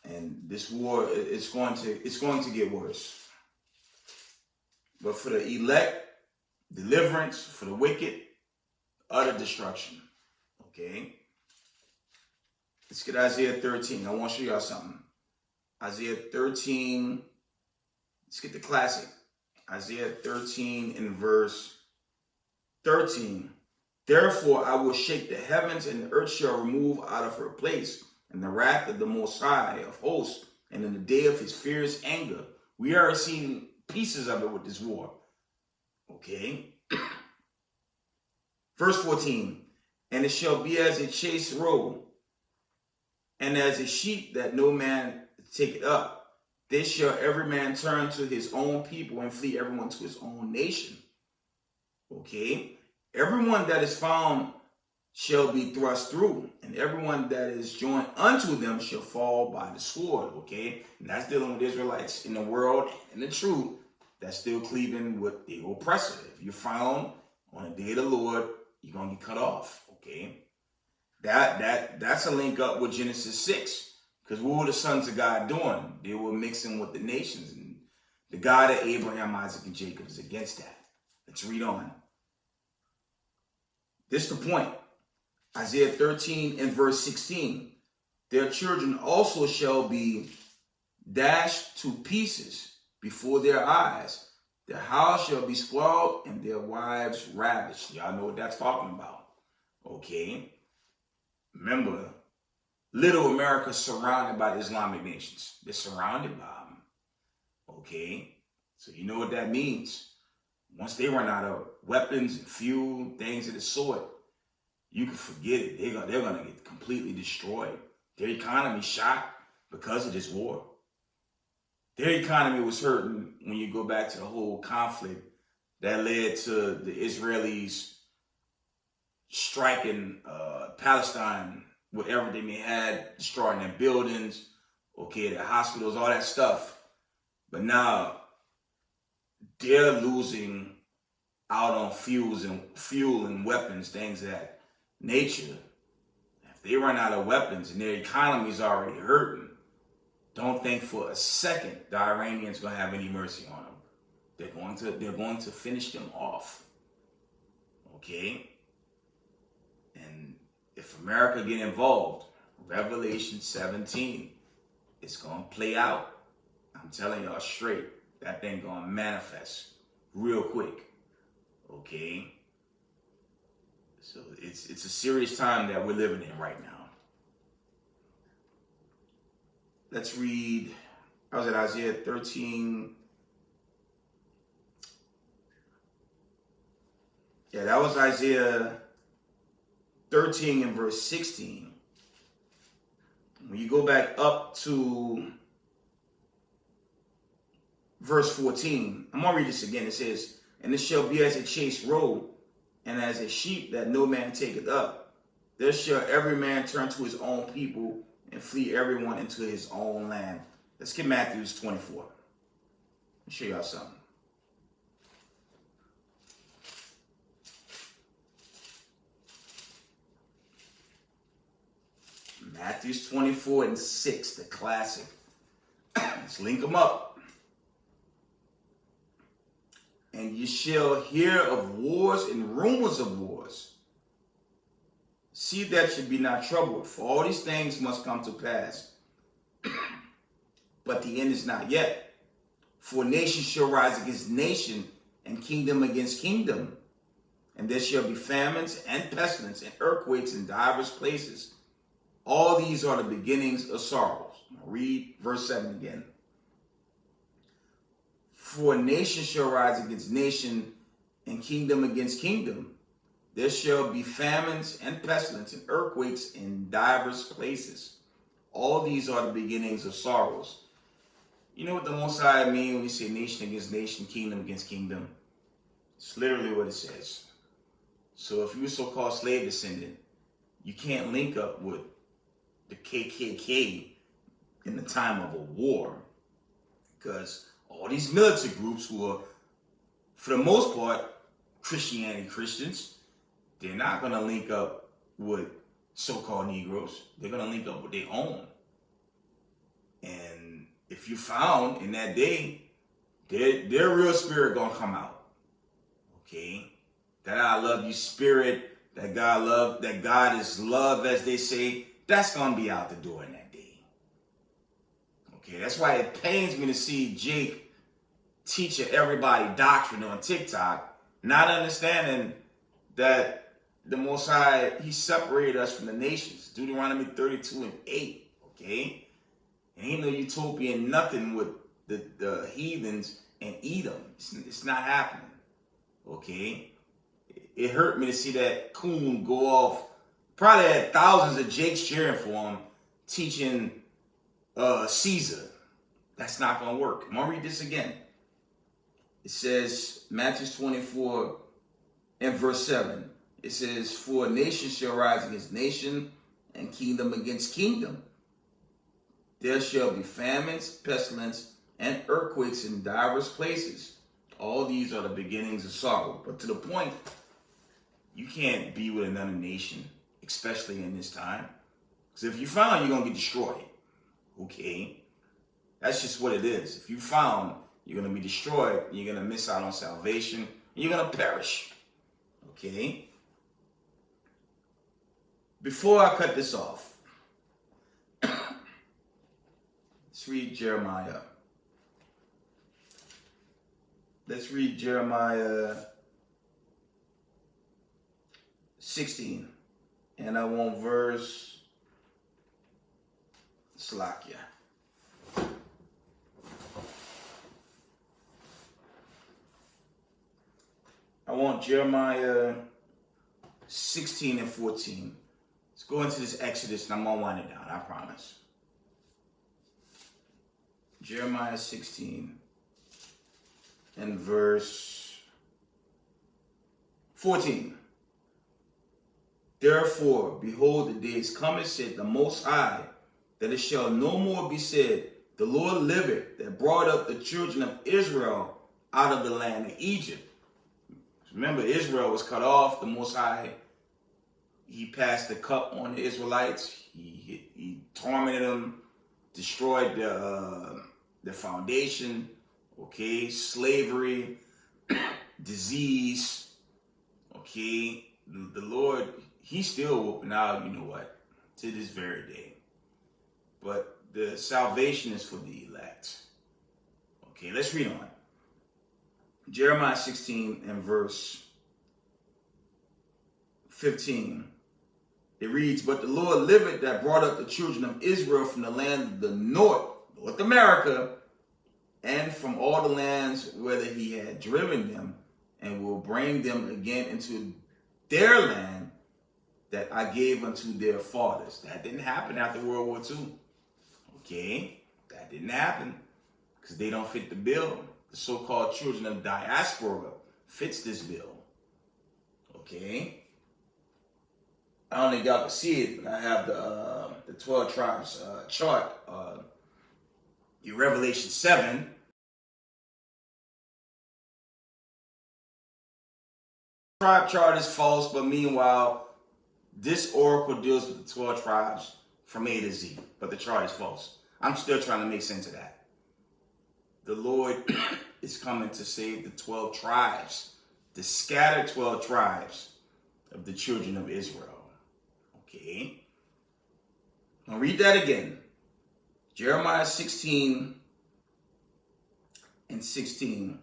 and this war it's going to get worse. But for the elect, deliverance; for the wicked, utter destruction. Okay. Let's get Isaiah 13. I want to show y'all something. Isaiah 13. Let's get the classic. Isaiah 13 in verse 13. Therefore I will shake the heavens, and the earth shall remove out of her place, and the wrath of the Most High of hosts, and in the day of his fierce anger. We are seeing pieces of it with this war. Okay. Verse 14. And it shall be as a chased roe, and as a sheep that no man taketh up. Then shall every man turn to his own people, and flee everyone to his own nation. Okay? Everyone that is found shall be thrust through, and everyone that is joined unto them shall fall by the sword. Okay? And that's dealing with Israelites in the world and the truth that's still cleaving with the oppressor. If you're found on the day of the Lord, you're going to get cut off. Okay? That's a link up with Genesis 6. Because what were the sons of God doing? They were mixing with the nations. And the God of Abraham, Isaac, and Jacob is against that. Let's read on. This is the point. Isaiah 13 and verse 16. Their children also shall be dashed to pieces before their eyes. Their house shall be spoiled, and their wives ravished. Y'all know what that's talking about. Okay. Remember, little America surrounded by the Islamic nations. They're surrounded by them. Okay? So you know what that means. Once they run out of weapons and fuel, things of the sort, you can forget it. They're going to get completely destroyed. Their economy shot because of this war. Their economy was hurting when you go back to the whole conflict that led to the Israelis striking Palestine with everything they had, destroying their buildings, okay, their hospitals, all that stuff. But now they're losing out on fuel and weapons, things of that nature. If they run out of weapons and their economy's already hurting, don't think for a second the Iranians gonna have any mercy on them. They're going to finish them off. Okay? And if America get involved, Revelation 17, it's going to play out. I'm telling y'all straight. that thing gonna manifest real quick. Okay? So it's a serious time that we're living in right now. Let's read, I was at Isaiah 13. Yeah, that was Isaiah 13 and verse 16. When you go back up to verse 14, I'm going to read this again. It says, "And it shall be as a chased roe, and as a sheep that no man taketh up. There shall every man turn to his own people, and flee everyone into his own land." Let's get Matthew 24. Let me show y'all something. Matthew 24 and 6, the classic. Let's link them up. "And ye shall hear of wars and rumors of wars. See that ye be not troubled, for all these things must come to pass. But the end is not yet. For nation shall rise against nation, and kingdom against kingdom. And there shall be famines and pestilence and earthquakes in divers places. All these are the beginnings of sorrows." Now read verse 7 again. "For nation shall rise against nation, and kingdom against kingdom. There shall be famines and pestilence and earthquakes in divers places. All these are the beginnings of sorrows." You know what the Most High mean when you say nation against nation, kingdom against kingdom? It's literally what it says. So if you're a so-called slave descendant, you can't link up with the KKK in the time of a war, because all these militant groups who are, for the most part, Christians, they're not going to link up with so-called Negroes. They're going to link up with their own. And if you found in that day, their real spirit going to come out. Okay? That I love you spirit, that God is love, as they say, that's going to be out the door in that day. Okay, that's why it pains me to see Jake teaching everybody doctrine on TikTok, not understanding that the Most High, he separated us from the nations. Deuteronomy 32 and 8, okay? And ain't no utopian nothing with the heathens and Edom. It's not happening, okay? It hurt me to see that coon go off. Probably had thousands of Jakes cheering for him, teaching Caesar. That's not going to work. I'm going to read this again. It says, Matthew 24 and verse 7. It says, "For nation shall rise against nation, and kingdom against kingdom. There shall be famines, pestilence, and earthquakes in divers places. All these are the beginnings of sorrow." But to the point, you can't be with another nation, especially in this time. Because if you found, you're going to get destroyed. Okay? That's just what it is. If you found, you're going to be destroyed. You're going to miss out on salvation. And you're going to perish. Okay? Before I cut this off, let's read Jeremiah. Let's read Jeremiah 16. And I want verse Slakia. I want Jeremiah 16 and 14. Let's go into this Exodus and I'm going to wind it down, I promise. Jeremiah 16 and verse 14. "Therefore, behold, the days cometh, said the Most High, that it shall no more be said, The Lord liveth, that brought up the children of Israel out of the land of Egypt." Remember, Israel was cut off. The Most High, he passed the cup on the Israelites. He tormented them, destroyed the foundation, okay, slavery, disease, okay. The Lord, he's still whooping out, you know what, to this very day. But the salvation is for the elect. Okay, let's read on. Jeremiah 16 and verse 15. It reads, "But the Lord liveth that brought up the children of Israel from the land of the North America, and from all the lands whither he had driven them, and will bring them again into their land that I gave unto their fathers." That didn't happen after World War II. Okay, that didn't happen because they don't fit the bill. The so-called children of diaspora fits this bill. Okay, I don't think y'all can see it, but I have the 12 tribes chart. Your Revelation 7. Tribe chart is false, but meanwhile, this oracle deals with the 12 tribes from A to Z, but the chart is false. I'm still trying to make sense of that. The Lord is coming to save the 12 tribes, the scattered 12 tribes of the children of Israel. Okay. I'll read that again. Jeremiah 16 and 16.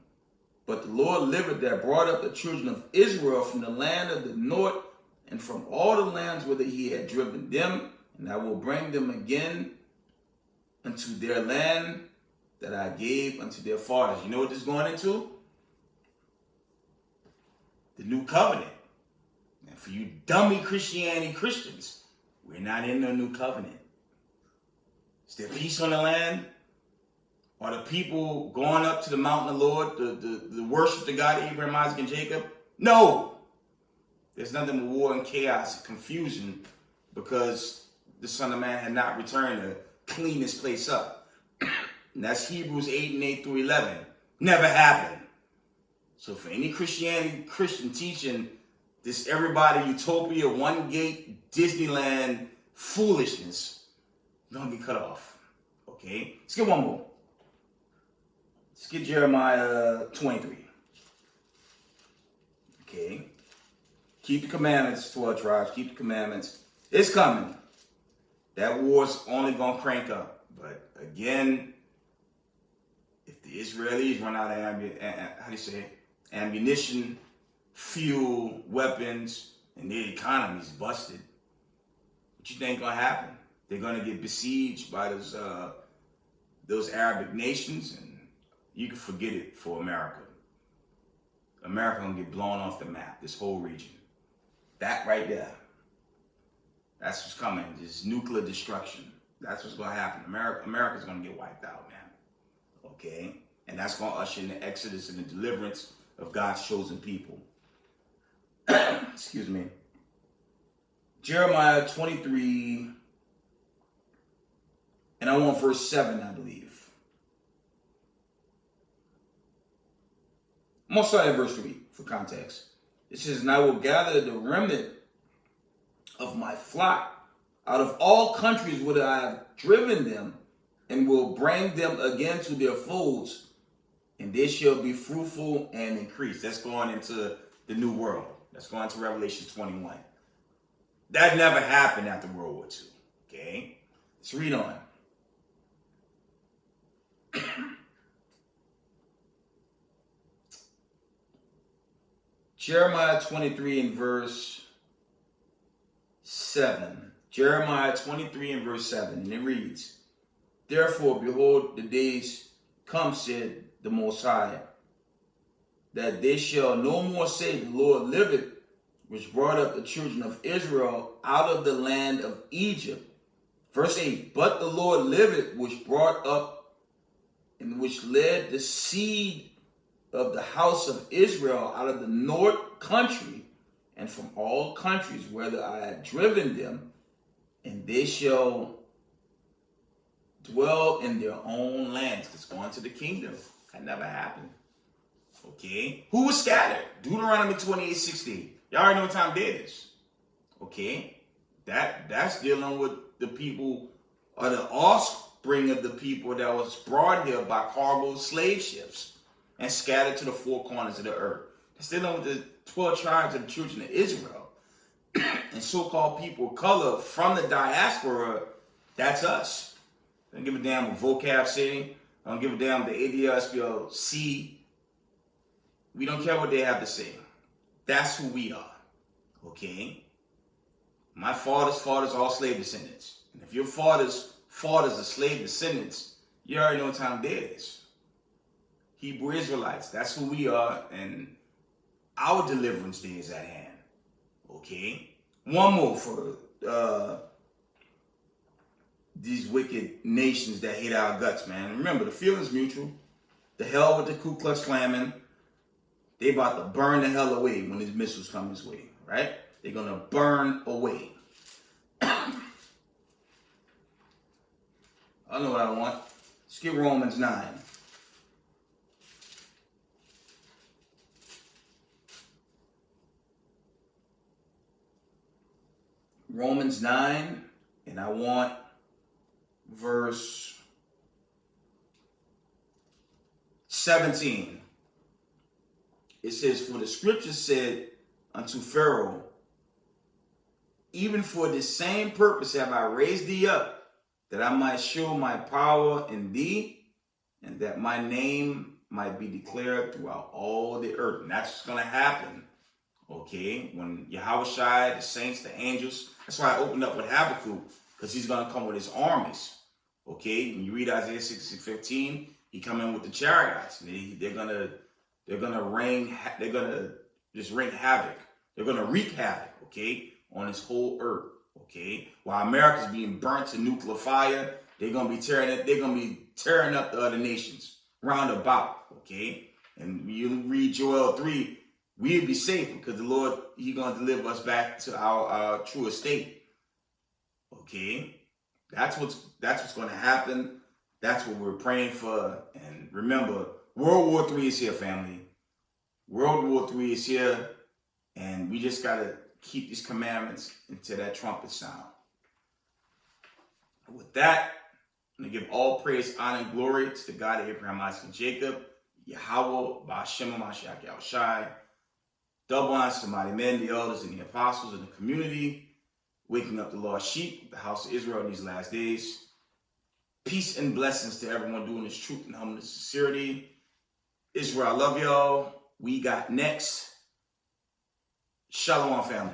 "But the Lord liveth that brought up the children of Israel from the land of the north and from all the lands whither he had driven them, and I will bring them again unto their land that I gave unto their fathers." You know what this is going into? The new covenant. And for you dummy Christianity Christians, we're not in the new covenant. Is there peace on the land? Are the people going up to the mountain of the Lord to worship the God of Abraham, Isaac, and Jacob? No. There's nothing but war and chaos and confusion because the Son of Man had not returned to clean this place up. And that's Hebrews 8 and 8 through 11. Never happened. So for any Christian teaching this everybody utopia, one gate, Disneyland foolishness, don't get cut off. Okay? Let's get one more. Let's get Jeremiah 23. Okay. Keep the commandments, 12 tribes. Keep the commandments. It's coming. That war's only going to crank up. But again, if the Israelis run out of ammunition, fuel, weapons, and their economy's busted, what you think going to happen? They're going to get besieged by those Arabic nations, and you can forget it for America. America gonna get blown off the map, this whole region. That right there. That's what's coming, this nuclear destruction. That's what's gonna happen. America's gonna get wiped out, man. Okay? And that's gonna usher in the exodus and the deliverance of God's chosen people. Excuse me. Jeremiah 23, and I want verse 7, I believe. I'm going to start at verse 3 for context. It says, "And I will gather the remnant of my flock out of all countries whither I have driven them, and will bring them again to their folds, and they shall be fruitful and increase." That's going into the new world. That's going to Revelation 21. That never happened after World War II. Okay? Let's read on. Jeremiah 23 and verse 7. Jeremiah 23 and verse 7. And it reads, "Therefore, behold, the days come, said the Most High, that they shall no more say, the Lord liveth, which brought up the children of Israel out of the land of Egypt." Verse 8, "But the Lord liveth, which brought up and which led the seed of the house of Israel out of the north country, and from all countries whither I had driven them, and they shall dwell in their own lands." It's going to the kingdom. That never happened. Okay? Who was scattered? Deuteronomy 28:16. Y'all already know what time day it is. Okay? That's dealing with the people, or the offspring of the people that was brought here by cargo slave ships and scattered to the four corners of the earth. That's dealing with the 12 tribes of the children of Israel. And so-called people of color from the diaspora, that's us. I don't give a damn what vocab say. I don't give a damn what the ADL spell C We don't care what they have to say. That's who we are. Okay? My father's all slave descendants. And if your father's are slave descendants, you already know what time of day it is. Hebrew Israelites, that's who we are, and our deliverance day is at hand. Okay? One more for these wicked nations that hate our guts, man. Remember, the feeling's mutual. The hell with the Ku Klux Klan. They about to burn the hell away when these missiles come this way, right? They're going to burn away. I know what I want. Let's get Romans 9. Romans 9, and I want verse 17. It says, for the scripture said unto Pharaoh, even for this same purpose have I raised thee up, that I might show my power in thee, and that my name might be declared throughout all the earth. And that's what's going to happen, okay? When Yahushua, the saints, the angels, that's why I opened up with Habakkuk, because he's going to come with his armies, okay? When you read Isaiah 66:15, he come in with the chariots. They're gonna just wreak havoc. They're gonna wreak havoc, okay, on this whole earth, okay. While America's being burnt to nuclear fire, they're gonna be tearing up the other nations round about, okay. And you read Joel 3, we'll be safe because the Lord, He's gonna deliver us back to our true estate, okay. That's what's gonna happen. That's what we're praying for. And remember, World War III is here, family. World War III is here. And we just got to keep these commandments until that trumpet sound. With that, I'm going to give all praise, honor, and glory to the God of Abraham, Isaac, and Jacob, Yahweh, Ba'ashem, Mashiach, Yahushai. Double honors to mighty men, the elders, and the apostles in the community, waking up the lost sheep, the house of Israel in these last days. Peace and blessings to everyone doing this truth and humbleness and sincerity. Israel, I love y'all. We got next. Shalom, family.